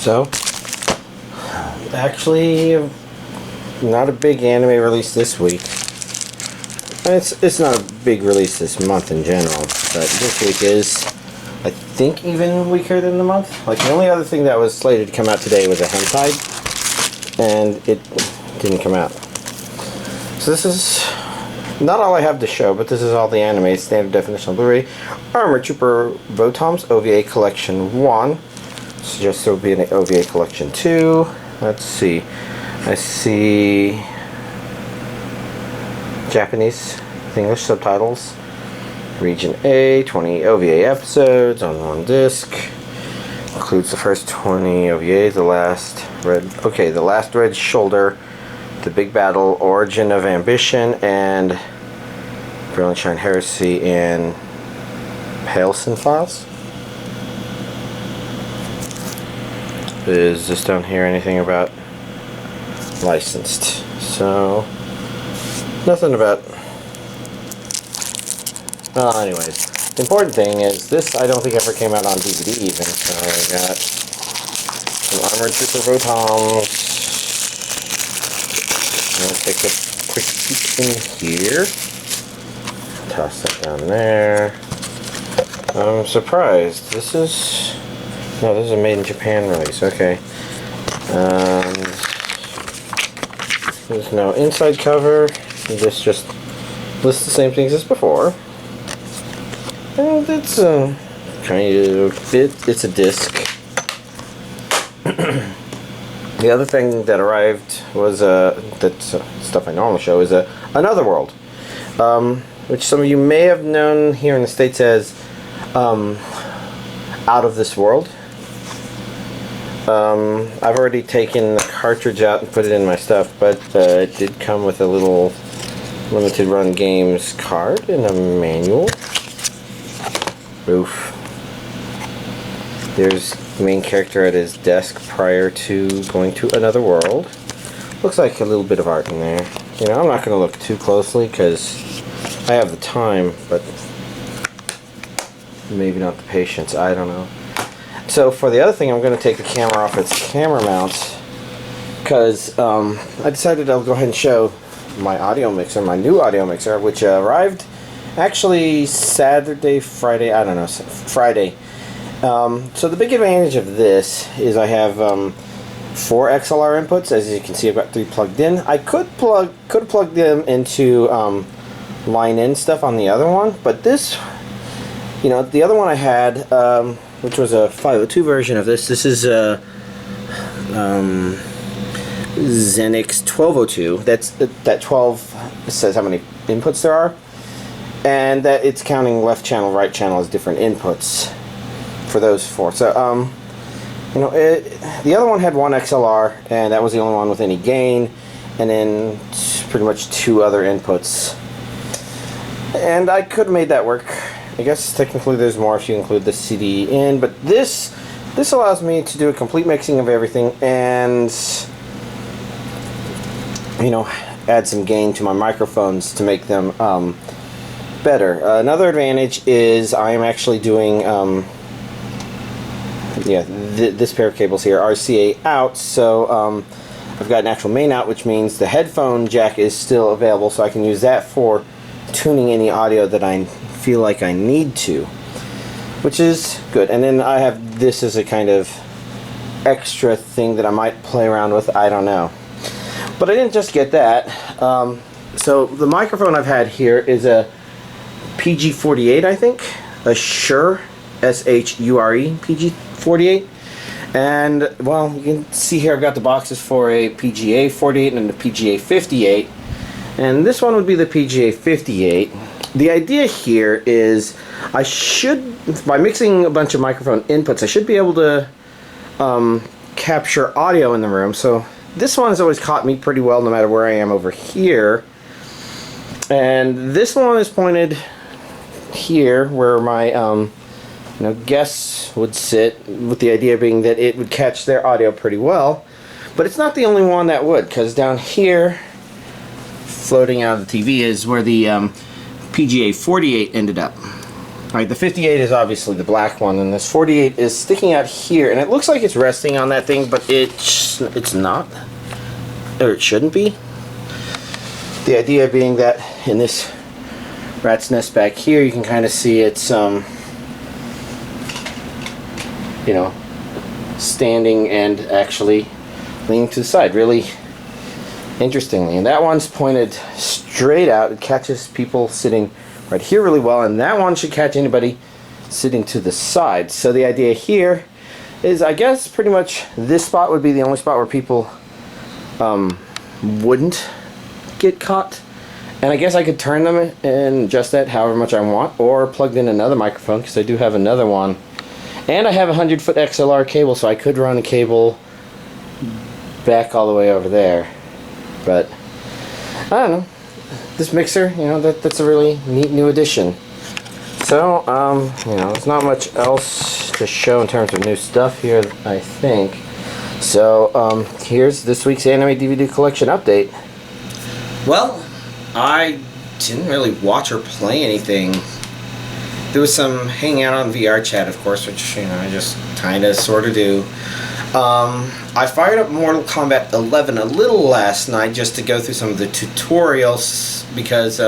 So, actually, not a big anime release this week. It's not a big release this month in general, but this week is, I think, even weaker than the month. Like, the only other thing that was slated to come out today was a hentai, and it didn't come out. So this is not all I have to show, but this is all the anime, standard definition on Blu-ray. Armor Trooper Votoms OVA Collection 1. Suggest there will be an OVA Collection 2. Let's see. I see Japanese with English subtitles. Region A, 20 OVA episodes on one disc. Includes the first 20 OVAs, the last Red Shoulder, The Big Battle, Origin of Ambition, and Brilliant Shine Heresy, and Paleson Files. Is this down here anything about licensed? So, nothing about. Anyways, the important thing is this. I don't think ever came out on DVD even. So I got some Armored Trooper Votoms. I'm gonna take a quick peek in here. Toss that down there. I'm surprised. This is a made in Japan release. Okay. There's no inside cover. This just lists the same things as before. And it's it's a disc. The other thing that arrived was that's stuff I normally show is Another World, which some of you may have known here in the States as Out of This World. I've already taken the cartridge out and put it in my stuff, but it did come with a little limited run games card and a manual. Oof. There's the main character at his desk prior to going to Another World. Looks like a little bit of art in there. You know, I'm not going to look too closely because I have the time, but maybe not the patience. I don't know. So for the other thing, I'm going to take the camera off its camera mount because I decided I'll go ahead and show my audio mixer, my new audio mixer, which arrived actually Friday. So the big advantage of this is I have 4 XLR inputs. As you can see, I've got 3 plugged in. I could plug them into line-in stuff on the other one, but this, the other one I had, which was a 502 version of this. This is a Xenyx 1202. That 12 says how many inputs there are, and that it's counting left channel, right channel as different inputs for those 4. So the other one had 1 XLR, and that was the only one with any gain, and then pretty much 2 other inputs, and I could have made that work. I guess technically there's more if you include the CD in, but this allows me to do a complete mixing of everything and add some gain to my microphones to make them better. Another advantage is I am actually doing this pair of cables here, RCA out, so I've got an actual main out, which means the headphone jack is still available, so I can use that for tuning any audio that I feel like I need to, which is good. And then I have this as a kind of extra thing that I might play around with. I don't know, but I didn't just get that. So the microphone I've had here is a PG48, I think, a Shure, SHURE PG48, and well, you can see here I've got the boxes for a PGA 48 and a PGA 58, and this one would be the PGA 58. The idea here is I should, by mixing a bunch of microphone inputs, I should be able to capture audio in the room. So this one has always caught me pretty well no matter where I am over here. And this one is pointed here where my guests would sit, with the idea being that it would catch their audio pretty well. But it's not the only one that would, because down here, floating out of the TV, is where the PGA 48 ended up. Alright, the 58 is obviously the black one, and this 48 is sticking out here, and it looks like it's resting on that thing, but it's not. Or it shouldn't be. The idea being that in this rat's nest back here, you can kind of see it's, you know, standing and actually leaning to the side, really interestingly. And that one's pointed straight out. It catches people sitting right here really well, and that one should catch anybody sitting to the side. So the idea here is, I guess, pretty much this spot would be the only spot where people wouldn't get caught. And I guess I could turn them and adjust that however much I want, or plugged in another microphone, because I do have another one. And I have a 100-foot XLR cable, so I could run a cable back all the way over there. But I don't know. This mixer, you know, that's a really neat new addition. So, you know, there's not much else to show in terms of new stuff here, I think. So, here's this week's anime DVD collection update. Well, I didn't really watch or play anything. There was some hanging out on VR chat, of course, which, you know, I just kind of sort of do. I fired up Mortal Kombat 11 a little last night just to go through some of the tutorials, because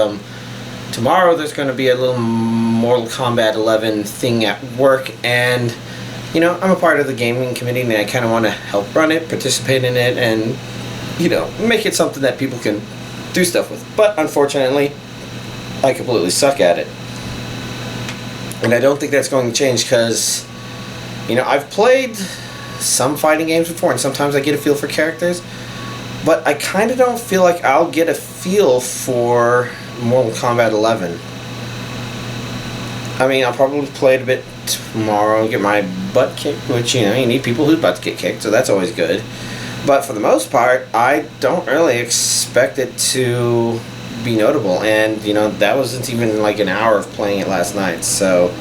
tomorrow there's going to be a little Mortal Kombat 11 thing at work, and you know, I'm a part of the gaming committee and I kind of want to help run it, participate in it, and you know, make it something that people can do stuff with. But unfortunately, I completely suck at it, and I don't think that's going to change, because you know, I've played some fighting games before, and sometimes I get a feel for characters, but I kind of don't feel like I'll get a feel for Mortal Kombat 11. I mean, I'll probably play it a bit tomorrow and get my butt kicked, which, you know, you need people whose butts get kicked, so that's always good. But for the most part, I don't really expect it to be notable, and, you know, that wasn't even like an hour of playing it last night, so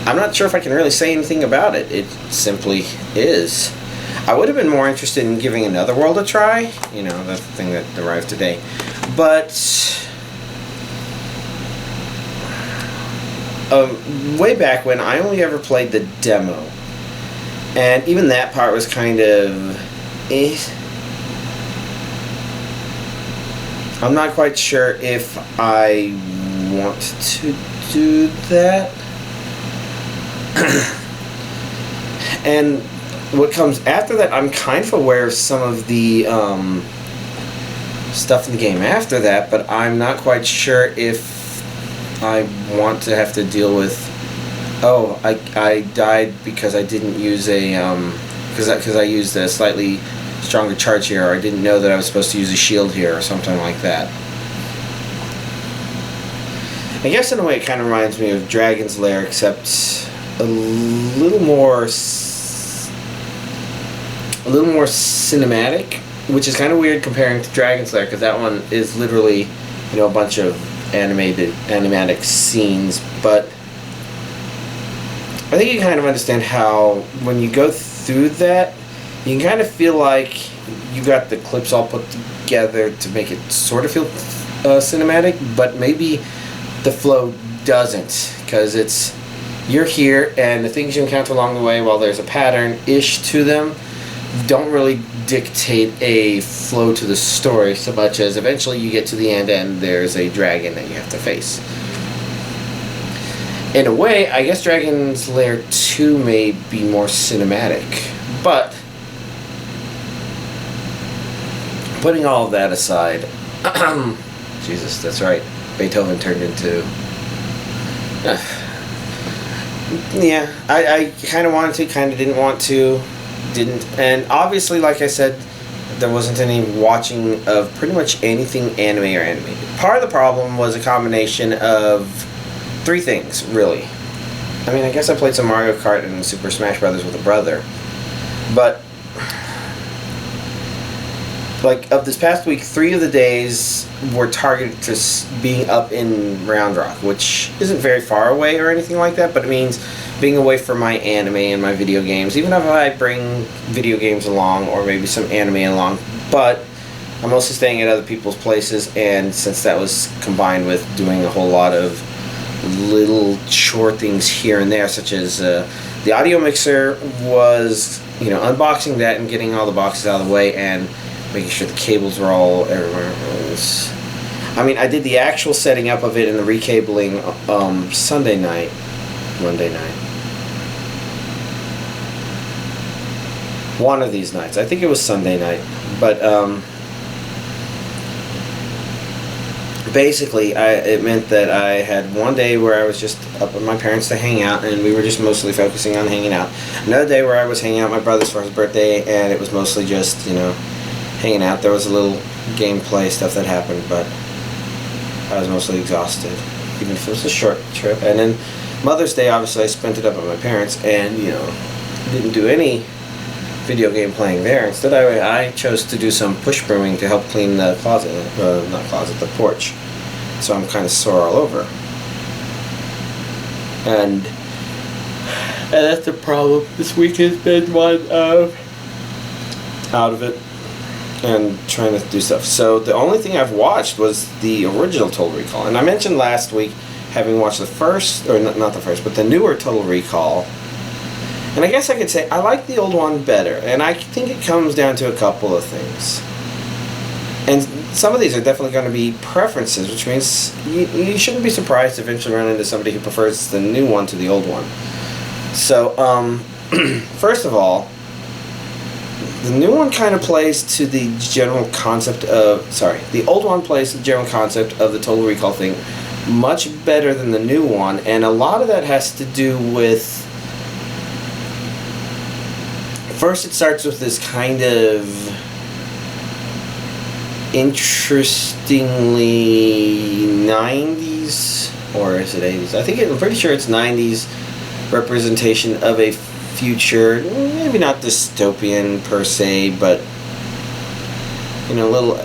I'm not sure if I can really say anything about it. It simply is. I would have been more interested in giving Another World a try. You know, that's the thing that arrived today. But way back when, I only ever played the demo. And even that part was kind of eh. I'm not quite sure if I want to do that. And what comes after that, I'm kind of aware of some of the stuff in the game after that, but I'm not quite sure if I want to have to deal with, oh, I died because I didn't use a because I used a slightly stronger charge here, or I didn't know that I was supposed to use a shield here, or something like that. I guess in a way it kind of reminds me of Dragon's Lair, except a little more cinematic, which is kind of weird comparing to Dragon's Lair, because that one is literally, you know, a bunch of animatic scenes. But I think you kind of understand how when you go through that, you can kind of feel like you got the clips all put together to make it sort of feel cinematic, but maybe the flow doesn't, because it's, you're here, and the things you encounter along the way, while there's a pattern-ish to them, don't really dictate a flow to the story so much as eventually you get to the end and there's a dragon that you have to face. In a way, I guess Dragon's Lair 2 may be more cinematic, but putting all of that aside, Jesus, that's right, Beethoven turned into... yeah, I kind of wanted to, kind of didn't want to, didn't. And obviously, like I said, there wasn't any watching of pretty much anything anime or animated. Part of the problem was a combination of three things, really. I mean, I guess I played some Mario Kart and Super Smash Brothers with a brother, but like, of this past week, 3 of the days were targeted to being up in Round Rock, which isn't very far away or anything like that, but it means being away from my anime and my video games, even if I bring video games along or maybe some anime along. But I'm mostly staying at other people's places, and since that was combined with doing a whole lot of little chore things here and there, such as the audio mixer was, unboxing that and getting all the boxes out of the way and making sure the cables were all everywhere. I did the actual setting up of it and the recabling Monday night. One of these nights. I think it was Sunday night. But basically, it meant that I had one day where I was just up with my parents to hang out, and we were just mostly focusing on hanging out. Another day where I was hanging out with my brother's for his birthday, and it was mostly just, hanging out. There was a little gameplay stuff that happened, but I was mostly exhausted, even if it was a short trip. And then Mother's Day, obviously, I spent it up with my parents, and, didn't do any video game playing there. Instead, I chose to do some push brooming to help clean the closet, the porch. So I'm kind of sore all over. And that's the problem. This week has been one of out of it and trying to do stuff. So the only thing I've watched was the original Total Recall. And I mentioned last week having watched the first, or not the first, but the newer Total Recall. And I guess I could say I like the old one better, and I think it comes down to a couple of things. And some of these are definitely going to be preferences, which means you shouldn't be surprised to eventually run into somebody who prefers the new one to the old one. So, first of all, the new one kind of plays to the general concept of, the old one plays to the general concept of the Total Recall thing much better than the new one, and a lot of that has to do with, first, it starts with this kind of interestingly 90s, or is it 80s? I'm pretty sure it's 90s representation of a future, maybe not dystopian per se, but a little,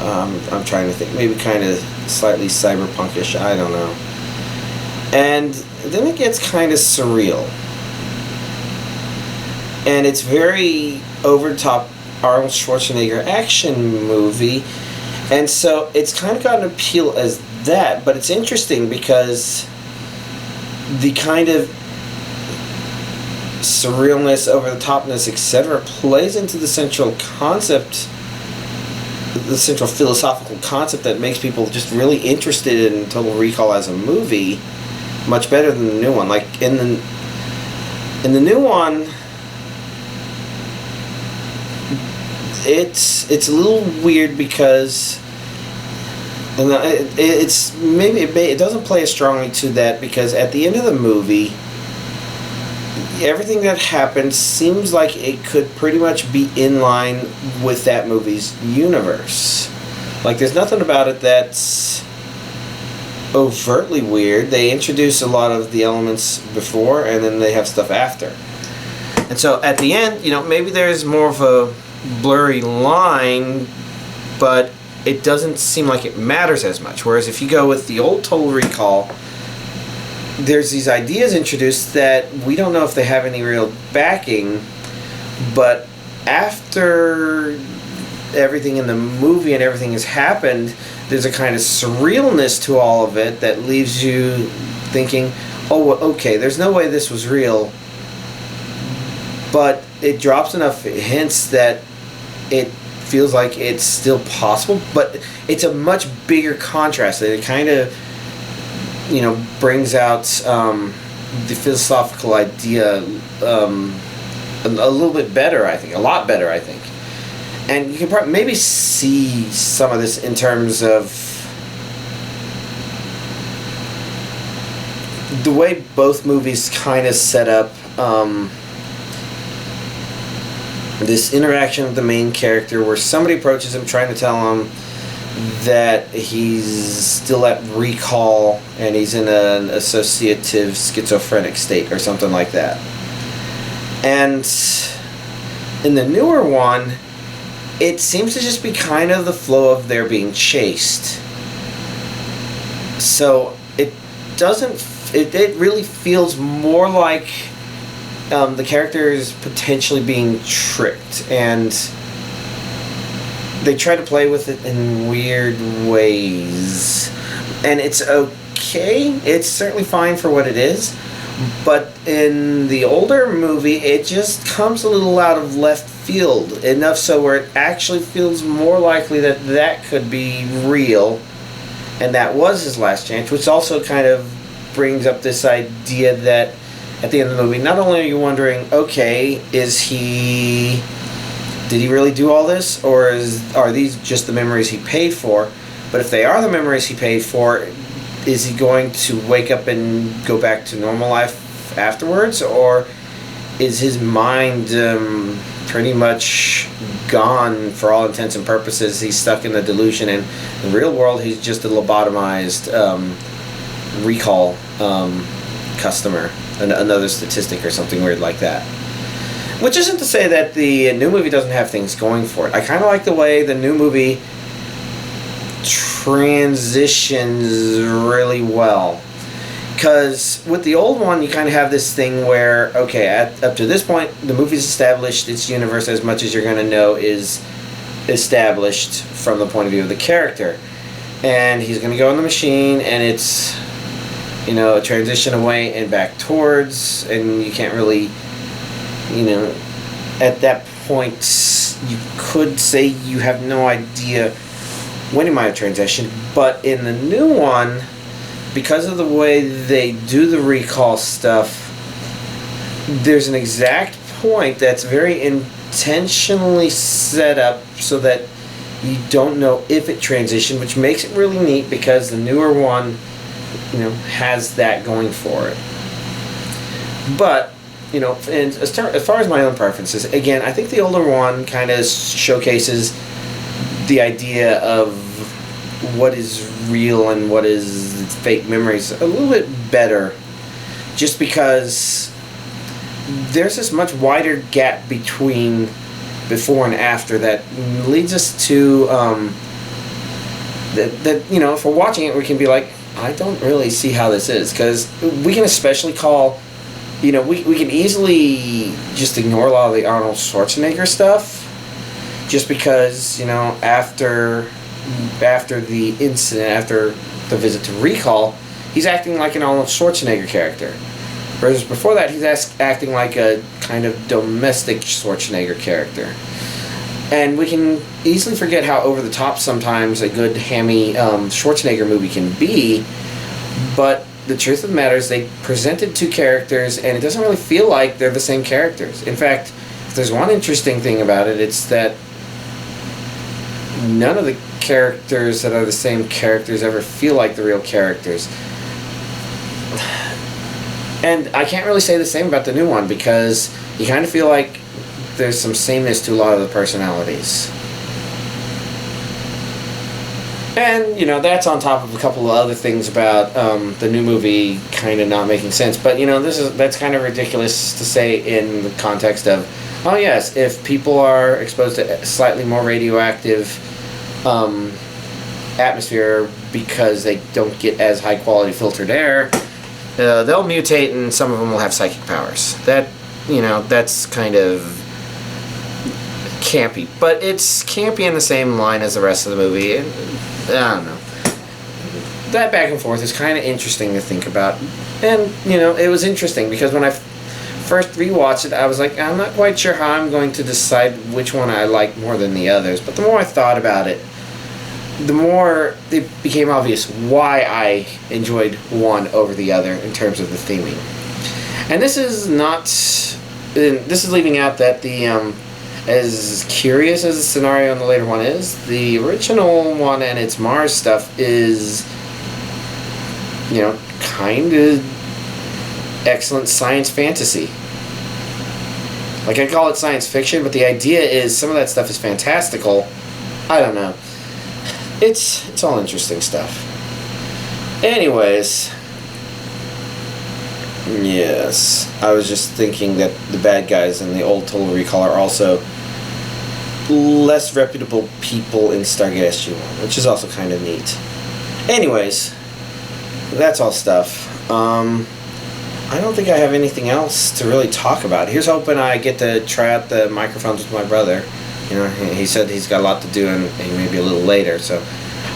I'm trying to think, maybe kind of slightly cyberpunkish, I don't know. And then it gets kind of surreal. And it's very over-the-top Arnold Schwarzenegger action movie. And so it's kind of got an appeal as that. But it's interesting because the kind of surrealness, over-the-topness, etc. plays into the central concept, the central philosophical concept that makes people just really interested in Total Recall as a movie much better than the new one. Like, in the new one, it's a little weird because it doesn't play as strongly to that, because at the end of the movie, everything that happens seems like it could pretty much be in line with that movie's universe. Like, there's nothing about it that's overtly weird. They introduce a lot of the elements before, and then they have stuff after. And so at the end, maybe there's more of a blurry line, but it doesn't seem like it matters as much. Whereas if you go with the old Total Recall, there's these ideas introduced that we don't know if they have any real backing, but after everything in the movie and everything has happened, there's a kind of surrealness to all of it that leaves you thinking, oh, okay, there's no way this was real, but it drops enough hints that it feels like it's still possible, but it's a much bigger contrast. It kind of, brings out the philosophical idea a little bit better, I think, a lot better, I think. And you can probably maybe see some of this in terms of the way both movies kind of set up this interaction with the main character, where somebody approaches him trying to tell him that he's still at recall and he's in an associative schizophrenic state or something like that. And in the newer one, it seems to just be kind of the flow of their being chased. So it really feels more like the character is potentially being tricked, and they try to play with it in weird ways. And it's okay okay. It's certainly fine for what it is. But in the older movie, it just comes a little out of left field. Enough so where it actually feels more likely that that could be real. And that was his last chance, which also kind of brings up this idea that at the end of the movie, not only are you wondering, okay, did he really do all this? Or are these just the memories he paid for? But if they are the memories he paid for, is he going to wake up and go back to normal life afterwards? Or is his mind pretty much gone for all intents and purposes? He's stuck in the delusion, and in the real world he's just a lobotomized recall customer, another statistic or something weird like that. Which isn't to say that the new movie doesn't have things going for it. I kind of like the way the new movie transitions really well. Because with the old one, you kind of have this thing where, okay, up to this point, the movie's established, its universe, as much as you're going to know, is established from the point of view of the character. And he's going to go in the machine, and it's, you know, a transition away and back towards, and you can't really, you know, at that point, you could say you have no idea when he might have transitioned. But in the new one, because of the way they do the recall stuff, there's an exact point that's very intentionally set up so that you don't know if it transitioned, which makes it really neat because the newer one, you know, has that going for it. But, you know, and as far as my own preferences, again, I think the older one kind of showcases the idea of what is real and what is fake memories a little bit better, just because there's this much wider gap between before and after that leads us to that you know, if we're watching it, we can be like, I don't really see how this is, because we can especially call, you know, we can easily just ignore a lot of the Arnold Schwarzenegger stuff, just because, you know, after the incident, after the visit to recall, he's acting like an Arnold Schwarzenegger character. Whereas before that, he's acting like a kind of domestic Schwarzenegger character. And we can easily forget how over the top sometimes a good hammy Schwarzenegger movie can be. But the truth of the matter is they presented two characters, and it doesn't really feel like they're the same characters. In fact, if there's one interesting thing about it, it's that none of the characters that are the same characters ever feel like the real characters. And I can't really say the same about the new one, because you kind of feel like there's some sameness to a lot of the personalities. And, you know, that's on top of a couple of other things about the new movie kind of not making sense. But, you know, that's kind of ridiculous to say in the context of, oh yes, if people are exposed to slightly more radioactive atmosphere because they don't get as high quality filtered air, they'll mutate and some of them will have psychic powers. That, you know, that's kind of campy. But it's campy in the same line as the rest of the movie. I don't know. That back and forth is kind of interesting to think about. And, you know, it was interesting because when I first rewatched it, I was like, I'm not quite sure how I'm going to decide which one I like more than the others. But the more I thought about it, the more it became obvious why I enjoyed one over the other in terms of the theming. And this is not... This is leaving out that the... as curious as the scenario in the later one is, the original one and its Mars stuff is, you know, kind of excellent science fantasy. Like, I call it science fiction, but the idea is some of that stuff is fantastical. I don't know. It's all interesting stuff. Anyways, yes, I was just thinking that the bad guys in the old Total Recall are also less reputable people in Stargate SG-1, which is also kind of neat. Anyways, that's all stuff. I don't think I have anything else to really talk about. Here's hoping I get to try out the microphones with my brother. You know, he said he's got a lot to do and he may be a little later, so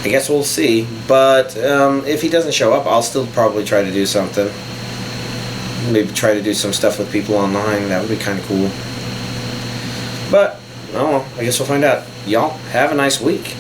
I I guess we'll see. But if he doesn't show up, I'll still probably try to do something. Maybe try to do some stuff with people online. That would be kind of cool. But, oh well, I guess we'll find out. Y'all, have a nice week.